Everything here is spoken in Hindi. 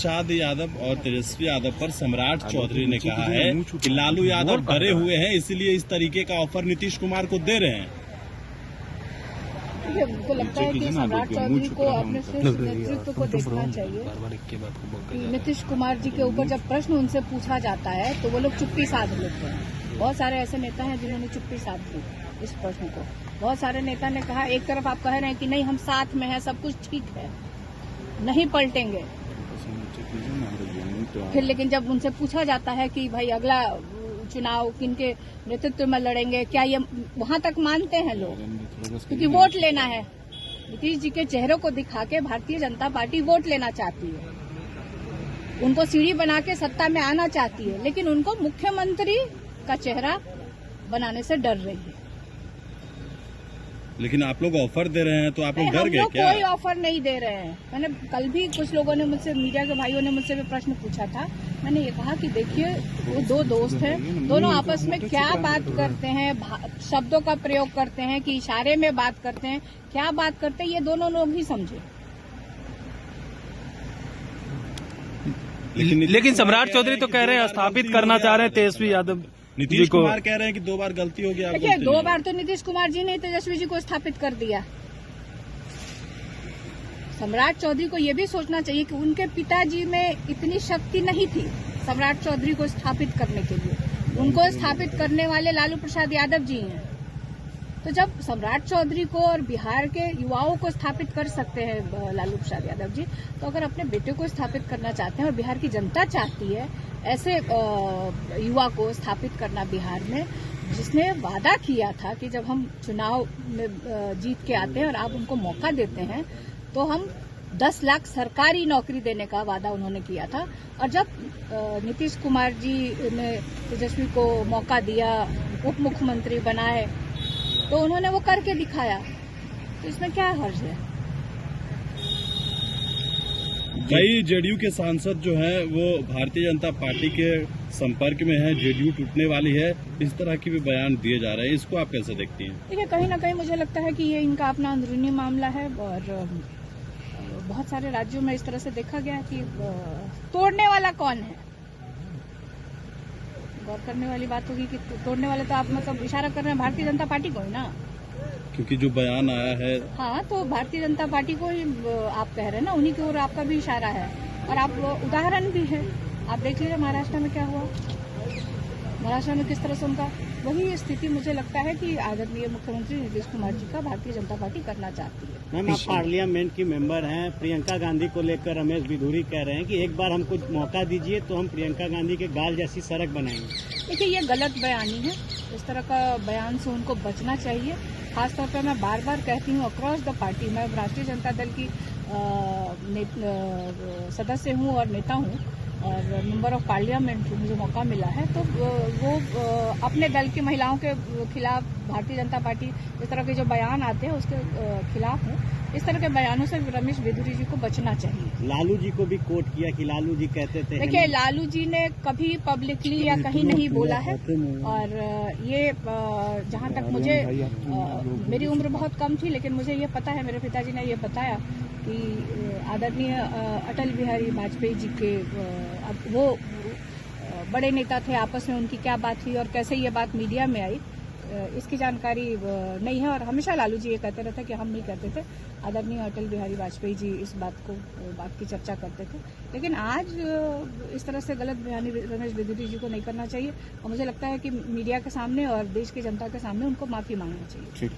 प्रसाद यादव और तेजस्वी यादव पर सम्राट चौधरी ने कहा है कि लालू यादव डरे हुए हैं, इसीलिए इस तरीके का ऑफर नीतीश कुमार को दे रहे हैं। मुझको लगता है कि सम्राट चौधरी को अपने नेतृत्व को देखना चाहिए। नीतीश कुमार जी के ऊपर जब प्रश्न उनसे पूछा जाता है तो वो लोग चुप्पी साध लेते हैं। बहुत सारे ऐसे नेता हैं जिन्होंने चुप्पी साध ली इस प्रश्न को। बहुत सारे नेता ने कहा, एक तरफ आप कह रहे हैं कि नहीं हम साथ में हैं, सब कुछ ठीक है, नहीं पलटेंगे, फिर लेकिन जब उनसे पूछा जाता है कि भाई अगला चुनाव किनके नेतृत्व में लड़ेंगे, क्या ये वहां तक मानते हैं लोग? क्योंकि वोट लेना है। नीतीश जी के चेहरों को दिखा के भारतीय जनता पार्टी वोट लेना चाहती है, उनको सीढ़ी बना के सत्ता में आना चाहती है, लेकिन उनको मुख्यमंत्री का चेहरा बनाने से डर रही है। लेकिन आप लोग ऑफर दे रहे हैं तो आप लोग डर गए क्या? कोई ऑफर नहीं दे रहे हैं। मैंने कल भी कुछ लोगों ने मुझसे, मीडिया के भाइयों ने मुझसे भी प्रश्न पूछा था। मैंने ये कहा कि देखिए वो दो दोस्त हैं, दोनों आपस में क्या बात करते हैं, शब्दों का प्रयोग करते हैं कि इशारे में बात करते हैं, क्या बात करते हैं ये दोनों लोग ही समझे। लेकिन सम्राट चौधरी तो कह रहे हैं स्थापित करना चाह रहे हैं तेजस्वी यादव। नीतीश कुमार कह रहे हैं कि 2 बार गलती हो गया। देखिए 2 बार तो नीतीश कुमार जी ने तेजस्वी जी को स्थापित कर दिया। सम्राट चौधरी को ये भी सोचना चाहिए कि उनके पिताजी में इतनी शक्ति नहीं थी सम्राट चौधरी को स्थापित करने के लिए। उनको स्थापित करने वाले लालू प्रसाद यादव जी हैं। तो जब सम्राट चौधरी को और बिहार के युवाओं को स्थापित कर सकते हैं लालू प्रसाद यादव जी, तो अगर अपने बेटे को स्थापित करना चाहते हैं और बिहार की जनता चाहती है ऐसे युवा को स्थापित करना बिहार में, जिसने वादा किया था कि जब हम चुनाव में जीत के आते हैं और आप उनको मौका देते हैं तो हम 10 लाख सरकारी नौकरी देने का वादा उन्होंने किया था। और जब नीतीश कुमार जी ने तेजस्वी को मौका दिया, उप मुख्यमंत्री बनाए, तो उन्होंने वो करके दिखाया, तो इसमें क्या हर्ज है? कई जेडीयू के सांसद जो हैं वो भारतीय जनता पार्टी के संपर्क में हैं, जेडीयू टूटने वाली है, इस तरह की भी बयान दिए जा रहे हैं, इसको आप कैसे देखती हैं? देखिए कहीं ना कहीं मुझे लगता है कि ये इनका अपना अंदरूनी मामला है और बहुत सारे राज्यों में इस तरह से देखा गया है कि तोड़ने वाला कौन है। गौर करने वाली बात होगी कि तोड़ने वाले तो आप मतलब इशारा कर रहे हैं भारतीय जनता पार्टी को ही ना, क्योंकि जो बयान आया है। हाँ, तो भारतीय जनता पार्टी को ही आप कह रहे हैं ना, उन्हीं की ओर आपका भी इशारा है और आप उदाहरण भी है। आप देख लीजिए महाराष्ट्र में क्या हुआ, महाराष्ट्र में किस तरह से उनका वही स्थिति मुझे लगता है कि आदरणीय मुख्यमंत्री नीतीश कुमार जी का भारतीय जनता पार्टी करना चाहती है। मैम आप पार्लियामेंट की मेंबर हैं, प्रियंका गांधी को लेकर रमेश बिधूरी कह रहे हैं कि एक बार हमको मौका दीजिए तो हम प्रियंका गांधी के गाल जैसी सड़क बनाएंगे। देखिए ये गलत बयानी है, इस तरह का बयान से उनको बचना चाहिए। खासतौर पर मैं बार बार कहती हूँ अक्रॉस द पार्टी, मैं राष्ट्रीय जनता दल की सदस्य हूँ और नेता हूँ और मेंबर ऑफ पार्लियामेंट मुझे मौका मिला है, तो वो अपने दल की महिलाओं के खिलाफ भारतीय जनता पार्टी इस तरह के जो बयान आते हैं उसके खिलाफ है। इस तरह के बयानों से रमेश बिधूरी जी को बचना चाहिए। लालू जी को भी कोट किया कि लालू जी कहते थे। देखिए लालू जी ने कभी पब्लिकली या कहीं नहीं बोला है और ये जहाँ तक मुझे मेरी उम्र बहुत कम थी, लेकिन मुझे ये पता है, मेरे पिताजी ने ये बताया कि आदरणीय अटल बिहारी वाजपेयी जी के अब वो बड़े नेता थे, आपस में उनकी क्या बात हुई और कैसे ये बात मीडिया में आई, इसकी जानकारी नहीं है। और हमेशा लालू जी ये कहते रहते कि हम नहीं कहते थे, आदरणीय अटल बिहारी वाजपेयी जी इस बात की चर्चा करते थे। लेकिन आज इस तरह से गलत बयानी रमेश बिधूरी जी को नहीं करना चाहिए और मुझे लगता है कि मीडिया के सामने और देश की जनता के सामने उनको माफी मांगनी चाहिए।